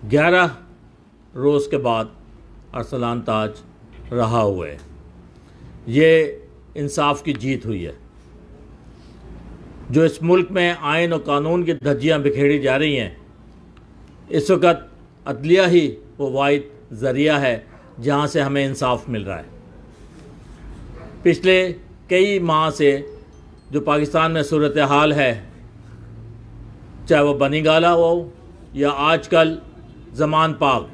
11 रोज़ के बाद अरसलान ताज रहा हुआ है। ये इंसाफ की जीत हुई है। जो इस मुल्क में आइन और कानून की धज्जियाँ बिखेरी जा रही हैं, इस वक्त अदलिया ही वो वाहिद ज़रिया है जहाँ से हमें इंसाफ मिल रहा है। पिछले कई माह से जो पाकिस्तान में सूरत हाल है, चाहे वो बनी गाला हो या आजकल ज़मान पाक,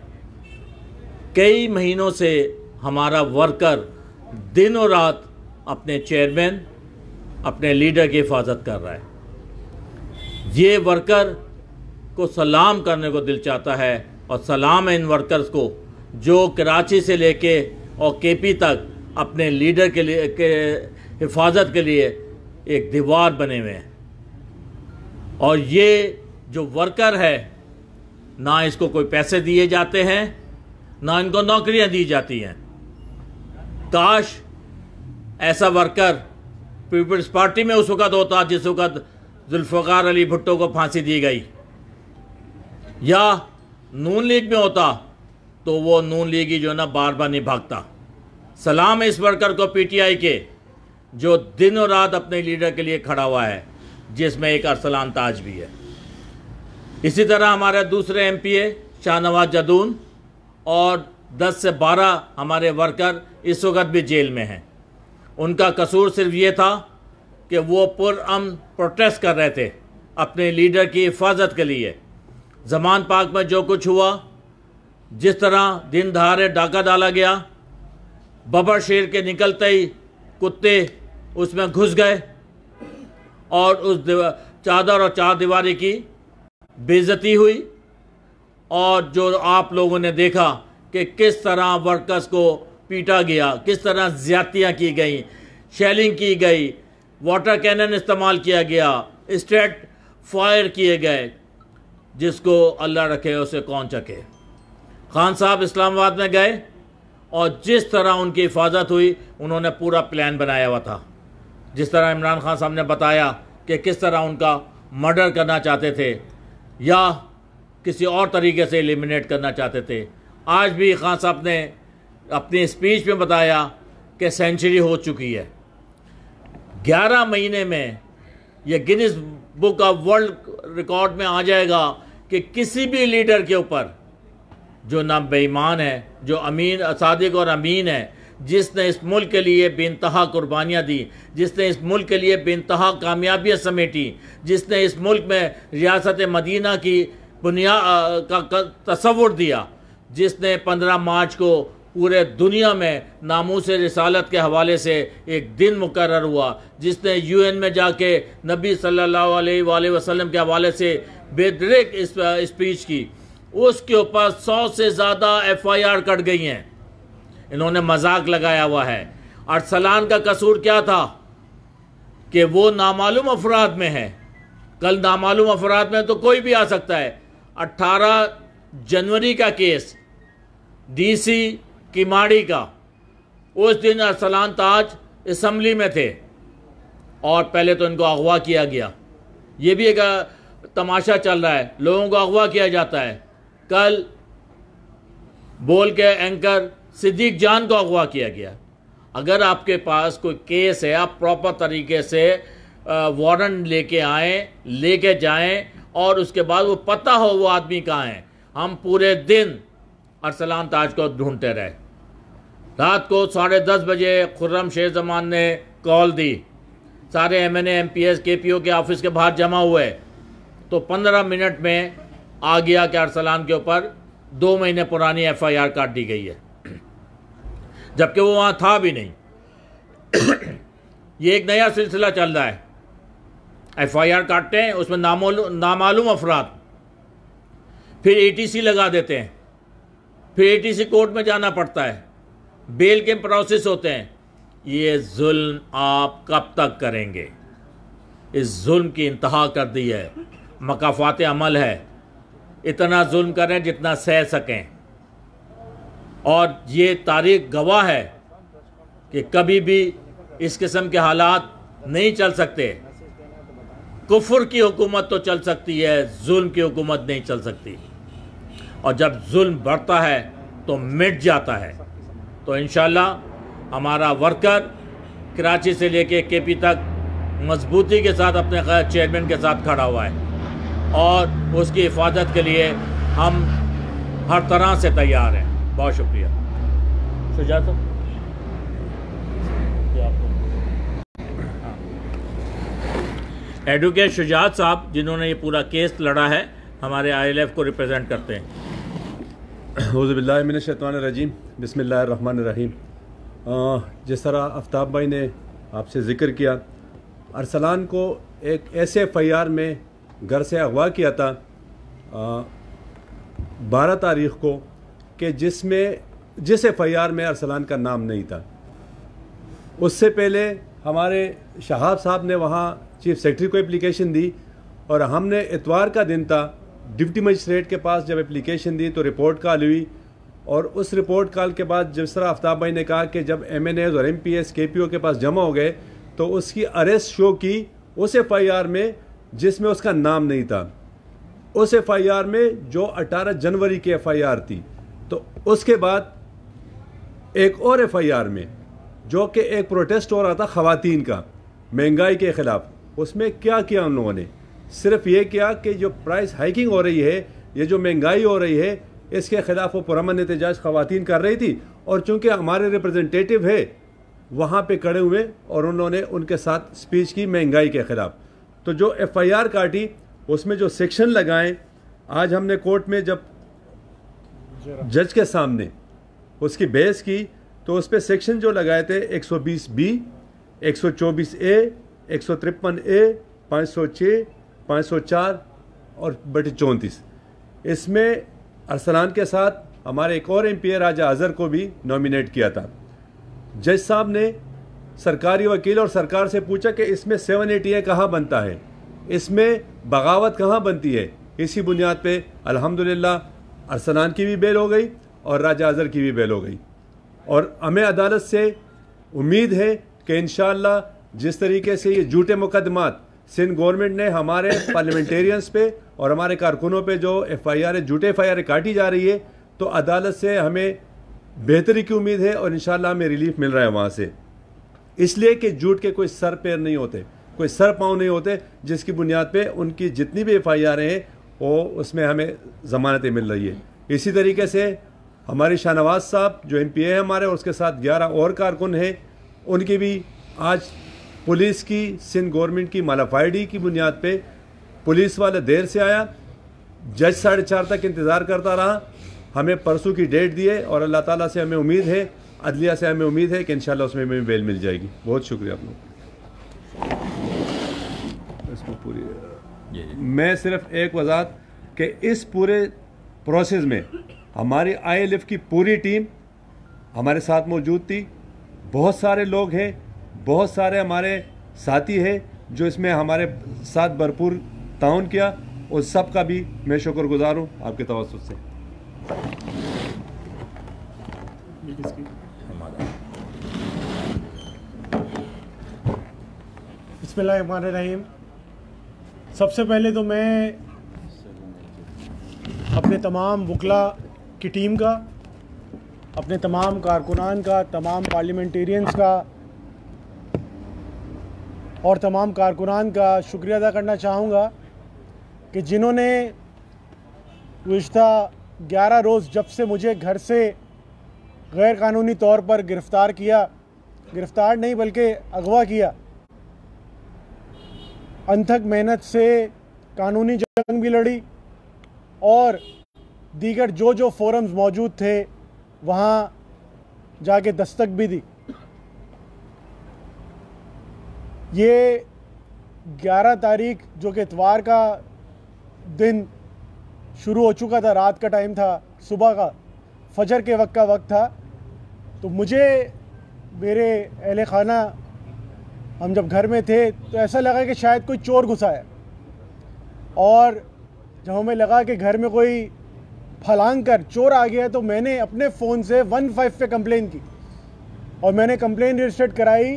कई महीनों से हमारा वर्कर दिन और रात अपने चेयरमैन, अपने लीडर की हिफाजत कर रहा है। ये वर्कर को सलाम करने को दिल चाहता है, और सलाम है इन वर्कर्स को जो कराची से लेके और केपी तक अपने लीडर के लिए हिफाजत के लिए एक दीवार बने हुए हैं। और ये जो वर्कर है, ना इसको कोई पैसे दिए जाते हैं, ना इनको नौकरियां दी जाती हैं। काश ऐसा वर्कर पीपल्स पार्टी में उस वक़्त होता जिस वक़्त जुल्फ़िकार अली भुट्टो को फांसी दी गई, या नून लीग में होता तो वो नून लीगी जो ना बार बार नहीं भागता। सलाम है इस वर्कर को पीटीआई के, जो दिन और रात अपने लीडर के लिए खड़ा हुआ है, जिसमें एक अरसलान ताज भी है। इसी तरह हमारे दूसरे एमपीए शाहनवाज जदून और 10 से 12 हमारे वर्कर इस वक्त भी जेल में हैं। उनका कसूर सिर्फ ये था कि वो पुरअमन प्रोटेस्ट कर रहे थे अपने लीडर की हिफाजत के लिए। ज़मान पाक में जो कुछ हुआ, जिस तरह दिन दहाड़े डाका डाला गया, बबर शेर के निकलते ही कुत्ते उसमें घुस गए और उस चादर और चार दीवारी की बेइज्जती हुई। और जो आप लोगों ने देखा कि किस तरह वर्कर्स को पीटा गया, किस तरह ज़्यादतियाँ की गई, शेलिंग की गई, वाटर कैनन इस्तेमाल किया गया, स्ट्रेट फायर किए गए, जिसको अल्लाह रखे उसे कौन चखे। खान साहब इस्लामाबाद में गए और जिस तरह उनकी हिफाजत हुई, उन्होंने पूरा प्लान बनाया हुआ था। जिस तरह इमरान खान साहब ने बताया कि किस तरह उनका मर्डर करना चाहते थे या किसी और तरीके से एलिमिनेट करना चाहते थे। आज भी खान साहब ने अपनी स्पीच में बताया कि सेंचुरी हो चुकी है। 11 महीने में यह Guinness book of world record में आ जाएगा कि किसी भी लीडर के ऊपर जो ना बेईमान है, जो अमीन, सादिक और अमीन है, जिसने इस मुल्क के लिए बेइंतहा कुर्बानियाँ दी, जिसने इस मुल्क के लिए बेइंतहा कामयाबियाँ समेटी, जिसने इस मुल्क में रियासत मदीना की बुनियाद का तसव्वुर दिया, जिसने 15 मार्च को पूरे दुनिया में नामूस रिसालत के हवाले से एक दिन मुकर्रर हुआ, जिसने यूएन में जाके नबी सल्लल्लाहु अलैहि वसल्लम के हवाले से बेदरिक स्पीच की, उसके ऊपर 100 से ज़्यादा FIR कट गई हैं। इन्होंने मजाक लगाया हुआ है। अरसलान का कसूर क्या था कि वो नामालूम अफराद में है। कल नामालूम अफराद में तो कोई भी आ सकता है। 18 जनवरी का केस DC किमाड़ी का, उस दिन अरसलान ताज असम्बली में थे और पहले तो इनको अगवा किया गया। ये भी एक तमाशा चल रहा है, लोगों को अगवा किया जाता है। कल बोल के एंकर सिद्दीक जान को अगवा किया गया। अगर आपके पास कोई केस है, आप प्रॉपर तरीके से वारंट लेके आएँ, लेके जाएं, और उसके बाद वो पता हो वो आदमी कहाँ है। हम पूरे दिन अरसलान ताज को ढूंढते रहे। रात को 10:30 बजे खुर्रम शेर जमान ने कॉल दी, सारे MNA MPs KPO के ऑफिस के बाहर जमा हुए, तो 15 मिनट में आ गया कि अरसलान के ऊपर 2 महीने पुरानी FIR काट दी गई है, जबकि वो वहाँ था भी नहीं। ये एक नया सिलसिला चल रहा है। FIR काटते हैं, उसमें नामालूम अफराद, फिर ATC लगा देते हैं, फिर ATC कोर्ट में जाना पड़ता है, बेल के प्रोसेस होते हैं। ये जुल्म आप कब तक करेंगे? इस जुल्म की इंतहा कर दी है। मकाफात अमल है, इतना जुल्म करें जितना सह सकें। और ये तारीख गवाह है कि कभी भी इस किस्म के हालात नहीं चल सकते। कुफ्र की हुकूमत तो चल सकती है, जुल्म की हुकूमत नहीं चल सकती। और जब जुल्म बढ़ता है तो मिट जाता है। तो इंशाअल्लाह हमारा वर्कर कराची से लेके केपी तक मजबूती के साथ अपने चेयरमैन के साथ खड़ा हुआ है और उसकी हिफाजत के लिए हम हर तरह से तैयार हैं। बहुत शुक्रिया। शुजात साहब, एडवोकेट शुजात साहब जिन्होंने ये पूरा केस लड़ा है, हमारे ILF को रिप्रेजेंट करते हैं। औज़ुबिल्लाहि मिनश्शैतानिर्रजीम, बिस्मिल्लाहिर्रहमानिर्रहीम। जिस तरह आफ्ताब भाई ने आपसे ज़िक्र किया, अरसलान को एक ऐसे FIR में घर से अगवा किया था 12 तारीख़ को कि जिस FIR में अरसलान का नाम नहीं था। उससे पहले हमारे शहाब साहब ने वहाँ चीफ सेक्रेटरी को एप्लीकेशन दी और हमने इतवार का दिन था, डिप्टी मजिस्ट्रेट के पास जब एप्लीकेशन दी तो रिपोर्ट कॉल हुई और उस रिपोर्ट कॉल के बाद जिस तरह आफ्ताब भाई ने कहा कि जब MNAs और MPs KPO के पास जमा हो गए तो उसकी अरेस्ट शो की उस FIR में जिसमें उसका नाम नहीं था, उस FIR में जो 18 जनवरी की FIR थी। तो उसके बाद एक और FIR में जो कि एक प्रोटेस्ट हो रहा था ख़वातीन का महंगाई के ख़िलाफ़, उसमें क्या किया उन लोगों ने? सिर्फ ये किया कि जो प्राइस हाइकिंग हो रही है, ये जो महंगाई हो रही है, इसके ख़िलाफ़ वो पुरअमन एहतजाज ख़वातीन कर रही थी और चूँकि हमारे रिप्रेजेंटेटिव है वहाँ पे खड़े हुए और उन्होंने उनके साथ स्पीच की महंगाई के ख़िलाफ़। तो जो FIR काटी उसमें जो सेक्शन लगाएं, आज हमने कोर्ट में जब जज के सामने उसकी बहस की तो उस पर सेक्शन जो लगाए थे 120B, 124A, 153A, 506, 504 और बटे 34। इसमें अरसलान के साथ हमारे एक और MP राजा अजहर को भी नॉमिनेट किया था। जज साहब ने सरकारी वकील और सरकार से पूछा कि इसमें 780A कहाँ बनता है, इसमें बगावत कहाँ बनती है। इसी बुनियाद पे अल्हम्दुलिल्लाह अरसलान की भी बेल हो गई और राजा अजहर की भी बेल हो गई और हमें अदालत से उम्मीद है कि इंशाअल्लाह जिस तरीके से ये झूठे मुकदमात सिंध गवर्नमेंट ने हमारे पार्लियामेंटेरियंस पे और हमारे कारकुनों पे जो FIR झूठे FIR काटी जा रही है, तो अदालत से हमें बेहतरी की उम्मीद है और इंशाअल्लाह हमें रिलीफ मिल रहा है वहाँ से। इसलिए कि झूठ के कोई सर पैर नहीं होते, कोई सर पाँव नहीं होते, जिसकी बुनियाद पे उनकी जितनी भी FIR हैं वो उसमें हमें ज़मानतें मिल रही है। इसी तरीके से हमारी शाहनवाज साहब जो MPA है हमारे, उसके साथ 11 और कारकुन हैं, उनकी भी आज पुलिस की सिंध गवर्नमेंट की मालाफाइडी की बुनियाद पे पुलिस वाले देर से आया, जज 4:30 तक इंतज़ार करता रहा, हमें परसों की डेट दी है और अल्लाह ताला से हमें उम्मीद है, अदलिया से हमें उम्मीद है कि इंशाल्लाह उसमें हमें बेल मिल जाएगी। बहुत शुक्रिया आप लोग। इसको पूरी मैं सिर्फ एक वजाहत कि इस पूरे प्रोसेस में हमारी ILF की पूरी टीम हमारे साथ मौजूद थी। बहुत सारे लोग हैं, बहुत सारे हमारे साथी हैं जो इसमें हमारे साथ भरपूर ताउन किया, उस सब का भी मैं शुक्रगुजार हूँ आपके तवज्जुह से। बिस्मिल्लाहिर्रहमानिर्रहीम। सबसे पहले तो मैं अपने तमाम वकला की टीम का, अपने तमाम कारकुनान का, तमाम पार्लियामेंटेरियंस का और तमाम कारकुनान का शुक्रिया अदा करना चाहूँगा कि जिन्होंने गुज़िश्ता 11 रोज़ जब से मुझे घर से गैर कानूनी तौर पर गिरफ़्तार किया, गिरफ़्तार नहीं बल्कि अगवा किया, अनथक मेहनत से कानूनी जंग भी लड़ी और दीगर जो फोरम्स मौजूद थे वहाँ जाके दस्तक भी दी। ये 11 तारीख जो कि इतवार का दिन शुरू हो चुका था, रात का टाइम था, सुबह का फजर के वक्त का वक्त था, तो मुझे मेरे अहले खाना हम जब घर में थे तो ऐसा लगा कि शायद कोई चोर घुसा है और जब हमें लगा कि घर में कोई फलांग कर चोर आ गया तो मैंने अपने फ़ोन से 15 पे कंप्लेन की और मैंने कंप्लेन रजिस्टर्ड कराई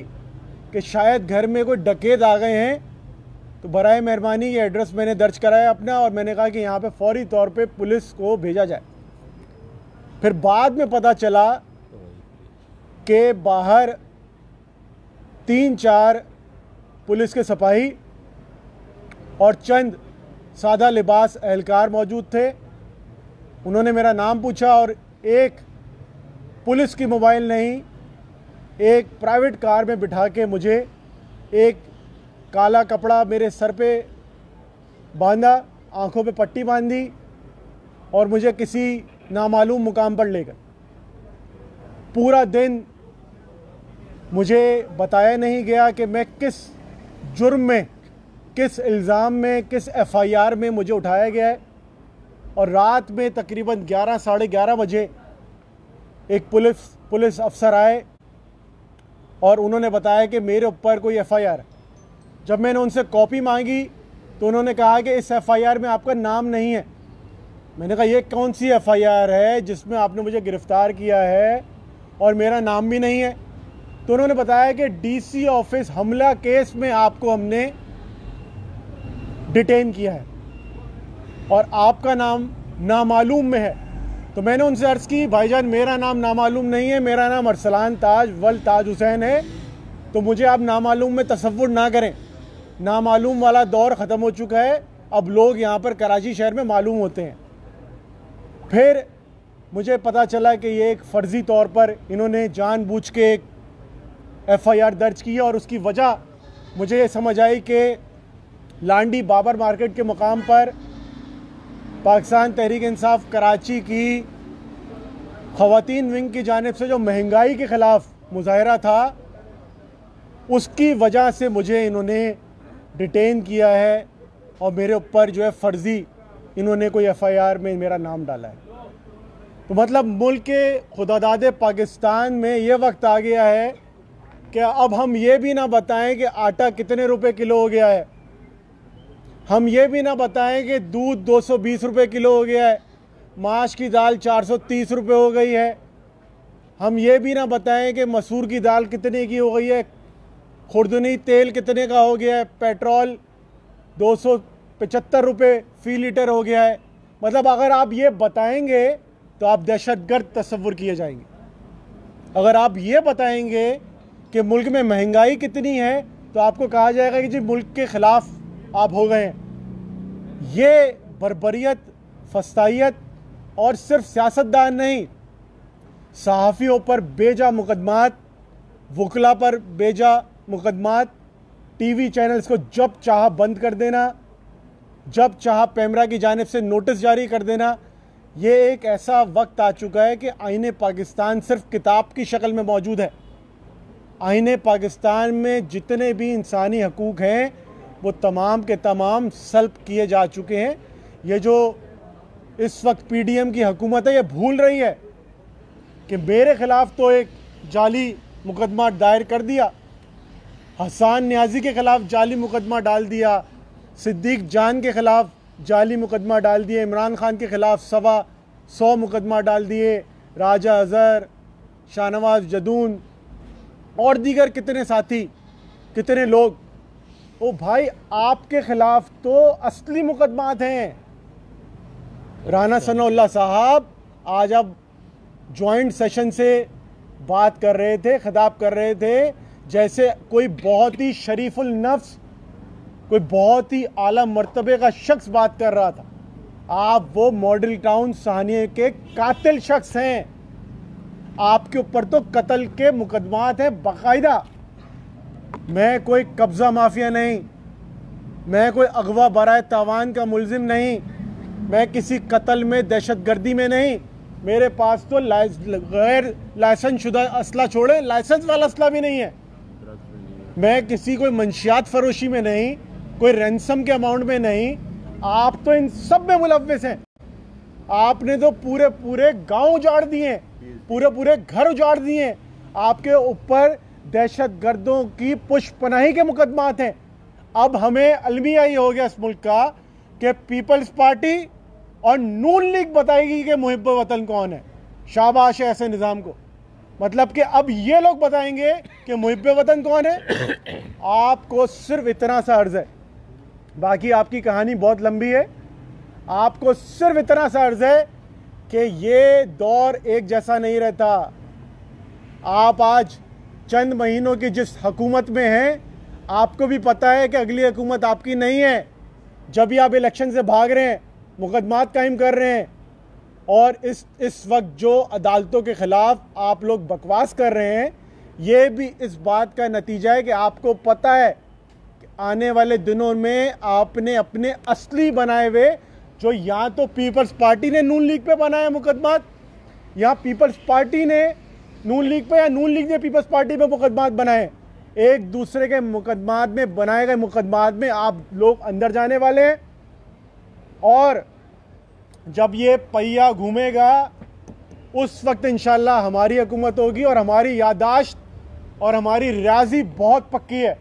कि शायद घर में कोई डकैत आ गए हैं। तो बराए मेहरबानी ये एड्रेस मैंने दर्ज कराया अपना और मैंने कहा कि यहाँ पे फौरी तौर पे पुलिस को भेजा जाए। फिर बाद में पता चला कि बाहर 3-4 पुलिस के सिपाही और चंद सादा लिबास एहलकार मौजूद थे। उन्होंने मेरा नाम पूछा और एक पुलिस की मोबाइल नहीं, एक प्राइवेट कार में बिठा के मुझे एक काला कपड़ा मेरे सर पे बांधा, आंखों पे पट्टी बांधी और मुझे किसी नामालूम मुकाम पर ले गए। पूरा दिन मुझे बताया नहीं गया कि मैं किस जुर्म में, किस इल्ज़ाम में, किस एफआईआर में मुझे उठाया गया है। और रात में तकरीबन 11 साढ़े 11 बजे एक पुलिस अफसर आए और उन्होंने बताया कि मेरे ऊपर कोई एफआईआर है। जब मैंने उनसे कॉपी मांगी तो उन्होंने कहा कि इस एफआईआर में आपका नाम नहीं है। मैंने कहा ये कौन सी एफआईआर है जिसमें आपने मुझे गिरफ़्तार किया है और मेरा नाम भी नहीं है। तो उन्होंने बताया कि डीसी ऑफिस हमला केस में आपको हमने डिटेन किया है और आपका नाम नामालूम में है। तो मैंने उनसे अर्ज़ की, भाईजान मेरा नाम नामालूम नहीं है, मेरा नाम अरसलान ताज वल ताज हुसैन है। तो मुझे आप नामालूम में तसव्वुर ना करें। नामालूम वाला दौर ख़त्म हो चुका है, अब लोग यहाँ पर कराची शहर में मालूम होते हैं। फिर मुझे पता चला कि ये एक फ़र्ज़ी तौर पर इन्होंने जानबूझ के एक एफआईआर दर्ज की है और उसकी वजह मुझे ये समझ आई कि लांडी बाबर मार्केट के मुकाम पर पाकिस्तान तहरीक इंसाफ कराची की ख़वातीन विंग की जानिब से जो महंगाई के ख़िलाफ़ मुज़ाहरा था, उसकी वजह से मुझे इन्होंने डिटेन किया है और मेरे ऊपर जो है फ़र्ज़ी इन्होंने कोई एफआईआर में मेरा नाम डाला है। तो मतलब मुल्क के खुदादाद पाकिस्तान में ये वक्त आ गया है कि अब हम ये भी ना बताएं कि आटा कितने रुपए किलो हो गया है, हम ये भी ना बताएं कि दूध 220 रुपए किलो हो गया है, माश की दाल 430 रुपए हो गई है, हम ये भी ना बताएं कि मसूर की दाल कितने की हो गई है, खुर्दनी तेल कितने का हो गया है, पेट्रोल 275 रुपए फ़ी लीटर हो गया है। मतलब अगर आप ये बताएंगे तो आप दहशतगर्द तस्वुर किए जाएंगे। अगर आप ये बताएंगे कि मुल्क में महंगाई कितनी है तो आपको कहा जाएगा कि जी मुल्क के ख़िलाफ़ आप हो गए हैं। ये बर्बरियत, फस्तायत और सिर्फ सियासतदान नहीं, सहाफ़ियों पर बेजा मुकदमात, वकला पर बेजा मुकदमात, टीवी चैनल्स को जब चाह बंद कर देना, जब चाह पैमरा की जानिब से नोटिस जारी कर देना। ये एक ऐसा वक्त आ चुका है कि आईने पाकिस्तान सिर्फ किताब की शक्ल में मौजूद है। आईने पाकिस्तान में जितने भी इंसानी हकूक़ हैं वो तमाम के तमाम सल्ब किए जा चुके हैं। ये जो इस वक्त पीडीएम की हुकूमत है ये भूल रही है कि मेरे ख़िलाफ़ तो एक जाली मुकदमा दायर कर दिया, हसन न्याजी के ख़िलाफ़ जाली मुकदमा डाल दिया, सिद्दीक जान के ख़िलाफ़ जाली मुकदमा डाल दिए, इमरान खान के ख़िलाफ़ 125 मुकदमा डाल दिए, राजा अज़हर, शाहनवाज जदून और दीगर कितने साथी, कितने लोग। ओ भाई आपके ख़िलाफ़ तो असली मुकदमात हैं। राना सनाउल्लाह साहब आज अब जॉइंट सेशन से बात कर रहे थे, खिताब कर रहे थे जैसे कोई बहुत ही शरीफुल नफ्स, कोई बहुत ही आला मर्तबे का शख्स बात कर रहा था। आप वो मॉडल टाउन साहनिया के कातिल शख्स हैं। आपके ऊपर तो कत्ल के मुकदमात हैं बाकायदा। मैं कोई कब्ज़ा माफिया नहीं, मैं कोई अगवा बराए तावान का मुलजिम नहीं, मैं किसी कत्ल में, दहशतगर्दी में नहीं। मेरे पास तो गैर लाइसेंस शुदा असला छोड़े, लाइसेंस वाला असला भी नहीं है। मैं किसी कोई मंशियात फरोशी में नहीं, कोई रैंसम के अमाउंट में नहीं। आप तो इन सब में मुलव्विस हैं। आपने तो पूरे पूरे गांव उजाड़ दिए, पूरे पूरे घर उजाड़ दिए। आपके ऊपर दहशतगर्दों की पुष्पनाही के मुकदमात हैं। अब हमें अलमिया ही हो गया इस मुल्क का कि पीपल्स पार्टी और नून लीग बताएगी कि मुहिब वतन कौन है। शाबाश है ऐसे निज़ाम को। मतलब कि अब ये लोग बताएंगे कि मुहिब वतन कौन है। आपको सिर्फ इतना सा अर्ज है, बाकी आपकी कहानी बहुत लंबी है। आपको सिर्फ इतना सा अर्ज है कि ये दौर एक जैसा नहीं रहता। आप आज चंद महीनों की जिस हुकूमत में हैं, आपको भी पता है कि अगली हुकूमत आपकी नहीं है। जब भी आप इलेक्शन से भाग रहे हैं, मुकदमात कायम कर रहे हैं, और इस वक्त जो अदालतों के ख़िलाफ़ आप लोग बकवास कर रहे हैं, ये भी इस बात का नतीजा है कि आपको पता है कि आने वाले दिनों में आपने अपने असली बनाए हुए, जो यहाँ तो पीपल्स पार्टी ने नून लीग पे बनाया मुकदमात, यहाँ पीपल्स पार्टी ने नून लीग पे या नून लीग ने पीपल्स पार्टी पे मुकदमात बनाए, एक दूसरे के मुकदमात में बनाए गए मुकदमात में आप लोग अंदर जाने वाले हैं। और जब ये पहिया घूमेगा उस वक्त इंशाल्लाह हमारी हुकूमत होगी, और हमारी यादाश्त और हमारी रियाजी बहुत पक्की है,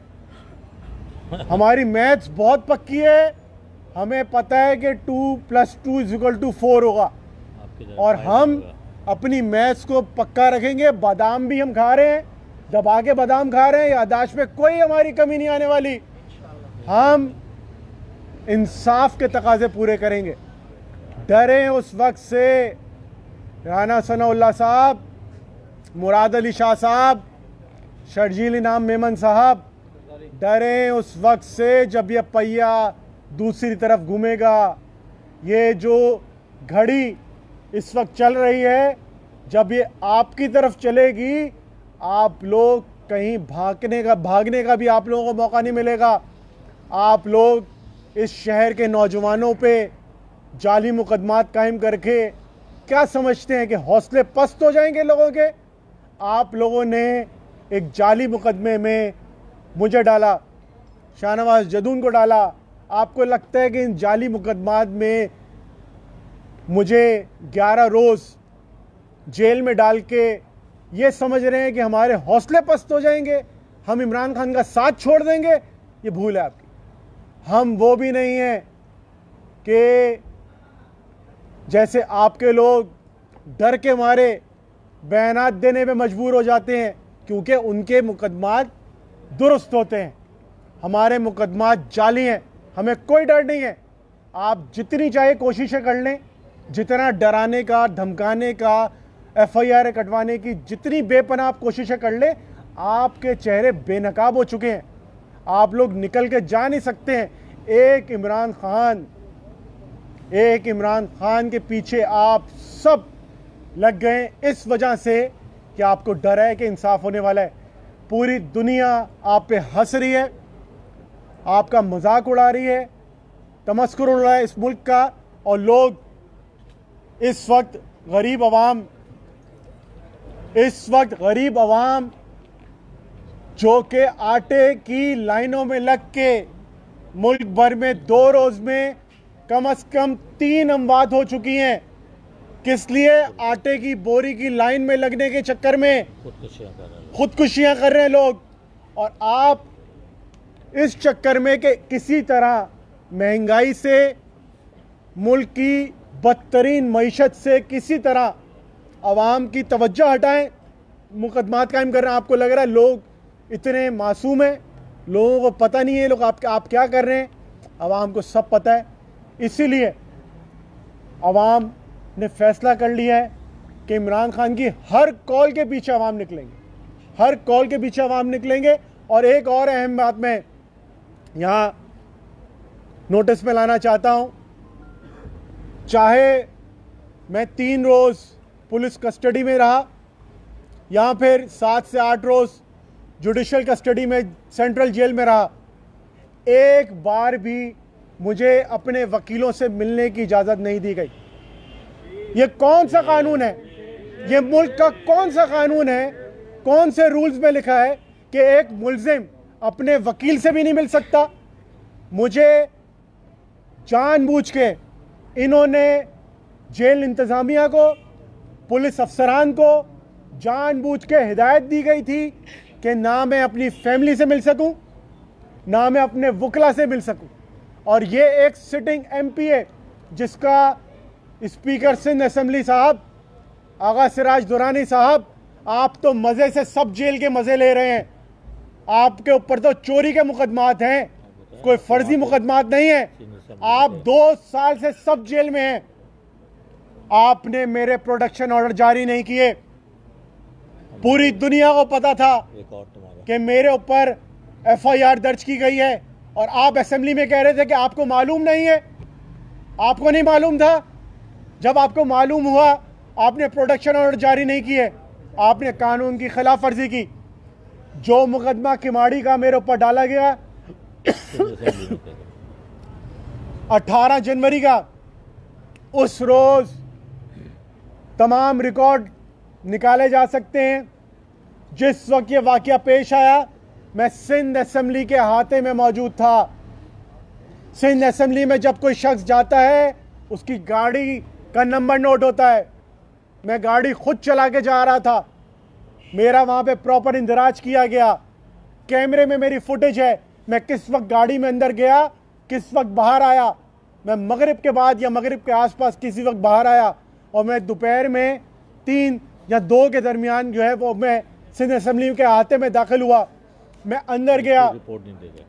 हमारी मैथ्स बहुत पक्की है। हमें पता है कि 2 + 2 = 4 होगा, और हम अपनी मैथ्स को पक्का रखेंगे। बादाम भी हम खा रहे हैं, दबा के बादाम खा रहे हैं, यादाश्त में कोई हमारी कमी नहीं आने वाली। हम इंसाफ के तकाजे पूरे करेंगे। डरें उस वक्त से राना सनाउल्लाह साहब, मुराद अली शाह साहब, शर्जील इनाम मेमन साहब, डरें उस वक्त से जब यह पहिया दूसरी तरफ घूमेगा। ये जो घड़ी इस वक्त चल रही है, जब ये आपकी तरफ चलेगी, आप लोग कहीं भागने का भी आप लोगों को मौका नहीं मिलेगा। आप लोग इस शहर के नौजवानों पे जाली मुकदमात कायम करके क्या समझते हैं कि हौसले पस्त हो जाएंगे लोगों के? आप लोगों ने एक जाली मुकदमे में मुझे डाला, शाहनवाज जदून को डाला। आपको लगता है कि इन जाली मुकदमात में मुझे 11 रोज़ जेल में डाल के ये समझ रहे हैं कि हमारे हौसले पस्त हो जाएंगे, हम इमरान खान का साथ छोड़ देंगे? ये भूल है आपकी। हम वो भी नहीं हैं कि जैसे आपके लोग डर के मारे बयानात देने में मजबूर हो जाते हैं, क्योंकि उनके मुकदमात दुरुस्त होते हैं। हमारे मुकदमात जाली हैं, हमें कोई डर नहीं है। आप जितनी चाहे कोशिशें कर लें, जितना डराने का, धमकाने का, FIR कटवाने की जितनी बेपनाह आप कोशिशें कर लें, आपके चेहरे बेनकाब हो चुके हैं। आप लोग निकल के जा नहीं सकते हैं। एक इमरान खान के पीछे आप सब लग गए इस वजह से कि आपको डर है कि इंसाफ होने वाला है। पूरी दुनिया आप पे हंस रही है, आपका मजाक उड़ा रही है, तमस्कुर उड़ रहा है इस मुल्क का। और लोग इस वक्त गरीब अवाम जो कि आटे की लाइनों में लग के मुल्क भर में 2 रोज़ में कम से कम 3 अमवात हो चुकी हैं। किस लिए? आटे की बोरी की लाइन में लगने के चक्कर में खुदकुशियां कर रहे हैं लोग। और आप इस चक्कर में कि किसी तरह महंगाई से, मुल्क की बदतरीन मईशत से किसी तरह आवाम की तवज्जो हटाएं, मुकदमात कायम कर रहे हैं। आपको लग रहा है लोग इतने मासूम हैं, लोगों को पता नहीं है लोग आप क्या कर रहे हैं। आवाम को सब पता है। इसीलिए आवाम ने फैसला कर लिया है कि इमरान खान की हर कॉल के पीछे आवाम निकलेंगे। और एक और अहम बात मैं यहाँ नोटिस में लाना चाहता हूँ। चाहे मैं 3 रोज़ पुलिस कस्टडी में रहा, या फिर 7 से 8 रोज़ जुडिशल कस्टडी में सेंट्रल जेल में रहा, एक बार भी मुझे अपने वकीलों से मिलने की इजाज़त नहीं दी गई। ये कौन सा कानून है? ये मुल्क का कौन सा कानून है? कौन से रूल्स में लिखा है कि एक मुल्जिम अपने वकील से भी नहीं मिल सकता? मुझे जानबूझ के इन्होंने जेल इंतज़ामिया को, पुलिस अफसरान को जानबूझ के हिदायत दी गई थी कि ना मैं अपनी फैमिली से मिल सकूं, ना मैं अपने वकला से मिल सकूं। और ये एक सिटिंग MP है जिसका स्पीकर सिंध असेंबली साहब आगा सिराज दुरानी साहब, आप तो मज़े से सब जेल के मज़े ले रहे हैं। आपके ऊपर तो चोरी के मुकदमात हैं, कोई फर्जी मुकदमात नहीं है। आप 2 साल से सब जेल में हैं। आपने मेरे प्रोटेक्शन ऑर्डर जारी नहीं किए। पूरी दुनिया को पता था कि मेरे ऊपर एफआईआर दर्ज की गई है और आप असेंबली में कह रहे थे कि आपको मालूम नहीं है। आपको नहीं मालूम था? जब आपको मालूम हुआ आपने प्रोटेक्शन ऑर्डर जारी नहीं किए, आपने कानून की खिलाफ वर्जी की। जो मुकदमा किमाड़ी का मेरे ऊपर डाला गया 18 जनवरी का, उस रोज तमाम रिकॉर्ड निकाले जा सकते हैं। जिस वक्त ये वाकया पेश आया मैं सिंध असेंबली के अहाते में मौजूद था। सिंध असेंबली में जब कोई शख्स जाता है उसकी गाड़ी का नंबर नोट होता है। मैं गाड़ी खुद चला के जा रहा था, मेरा वहां पे प्रॉपर इंदराज किया गया। कैमरे में मेरी फुटेज है, मैं किस वक्त गाड़ी में अंदर गया, किस वक्त बाहर आया। मैं मगरिब के बाद या मगरिब के आसपास किसी वक्त बाहर आया और मैं दोपहर में 3 या 2 के दरमियान जो है वो मैं सिंध असेंबली के अहाते में दाखिल हुआ। मैं अंदर गया,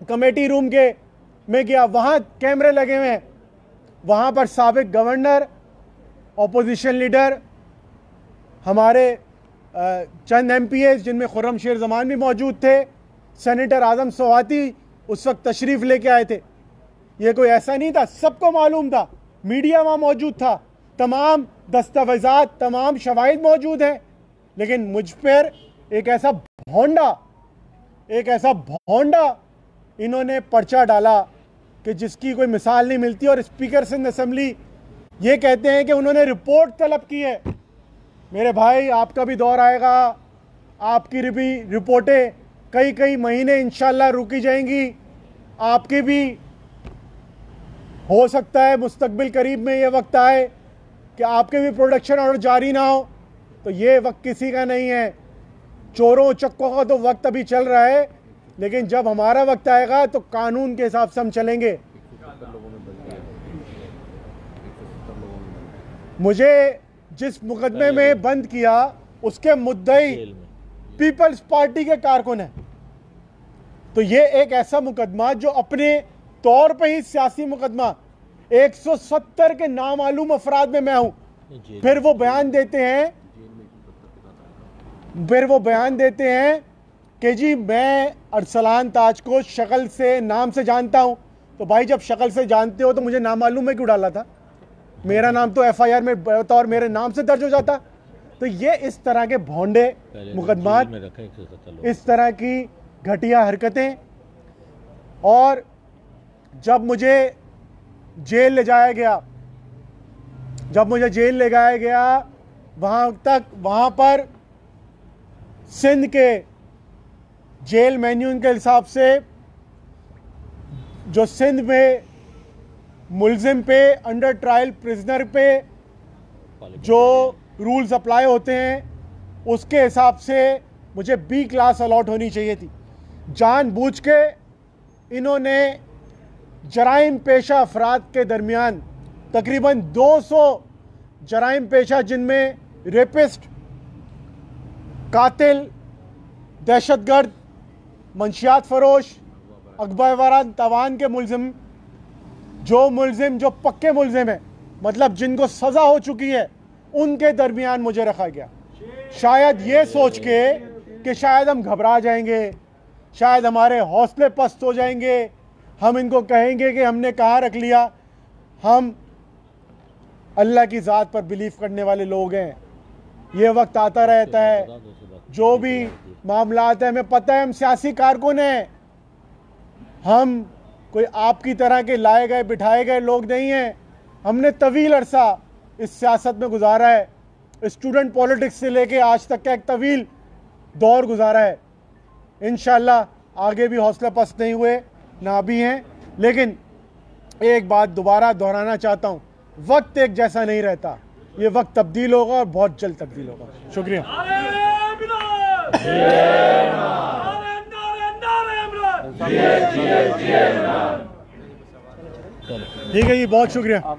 कमेटी रूम के में गया, वहाँ कैमरे लगे हुए हैं। वहाँ पर साबिक गवर्नर, ऑपोजिशन लीडर, हमारे चंद MPAs जिनमें खुर्रम शेर जमान भी मौजूद थे, सेनेटर आजम स्वाति उस वक्त तशरीफ़ लेके आए थे। ये कोई ऐसा नहीं था, सबको मालूम था, मीडिया वहाँ मौजूद था, तमाम दस्तावेजात, तमाम शवाहिद मौजूद हैं। लेकिन मुझ पर एक ऐसा भोंडा इन्होंने पर्चा डाला कि जिसकी कोई मिसाल नहीं मिलती। और स्पीकर सिंध असेंबली ये कहते हैं कि उन्होंने रिपोर्ट तलब की है। मेरे भाई, आपका भी दौर आएगा, आपकी भी रिपोर्टें कई महीने इंशाल्लाह रुकी जाएंगी। आपकी भी हो सकता है मुस्तकबिल करीब में ये वक्त आए कि आपके भी प्रोटेक्शन ऑर्डर जारी ना हो। तो ये वक्त किसी का नहीं है, चोरों चक्कों का तो वक्त अभी चल रहा है, लेकिन जब हमारा वक्त आएगा तो कानून के हिसाब से हम चलेंगे। मुझे जिस मुकदमे में बंद किया उसके मुद्दई पीपल्स पार्टी के कारकुन हैं। तो ये एक ऐसा मुकदमा जो अपने तौर पे ही सियासी मुकदमा, 170 के नामालूम अफराद में मैं हूं। फिर वो बयान देते हैं कि जी मैं अरसलान ताज को शक्ल से, नाम से जानता हूं। तो भाई जब शक्ल से जानते हो तो मुझे नामालूम में क्यों डाला था? मेरा नाम तो FIR में बतौर मेरे नाम से दर्ज हो जाता। तो ये इस तरह के भोंडे मुकदमात, इस तरह की घटिया हरकतें। और जब मुझे जेल ले जाया गया, वहाँ पर सिंध के जेल मैन्यूल के हिसाब से जो सिंध में मुल्जिम पे, अंडर ट्रायल प्रिजनर पे जो रूल्स अप्लाई होते हैं उसके हिसाब से मुझे B क्लास अलॉट होनी चाहिए थी। जानबूझ के इन्होंने जराइम पेशा अफराद के दरमियान तकरीबन 200 जराइम पेशा, जिनमें रेपिस्ट, कातिल, दहशतगर्द, मंशियात फरोश, अगवा तवान के मुल्जिम, जो पक्के मुल्जिम हैं, मतलब जिनको सज़ा हो चुकी है, उनके दरमियान मुझे रखा गया। शायद ये सोच के कि शायद हम घबरा जाएंगे, शायद हमारे हौसले पस्त हो जाएंगे, हम इनको कहेंगे कि हमने कहाँ रख लिया। हम अल्लाह की ज़ात पर बिलीव करने वाले लोग हैं। ये वक्त आता रहता है, जो भी मामलात है, हमें पता है हम सियासी कारकुन हैं, हम कोई आपकी तरह के लाए गए बिठाए गए लोग नहीं हैं। हमने तवील अरसा इस सियासत में गुजारा है, स्टूडेंट पॉलिटिक्स से लेके आज तक का एक तवील दौर गुजारा है। इंशाअल्लाह आगे भी हौसला पस्त नहीं हुए, ना भी हैं। लेकिन एक बात दोबारा दोहराना चाहता हूँ, वक्त एक जैसा नहीं रहता, ये वक्त तब्दील होगा और बहुत जल्द तब्दील होगा। शुक्रिया। ठीक है जी, बहुत शुक्रिया।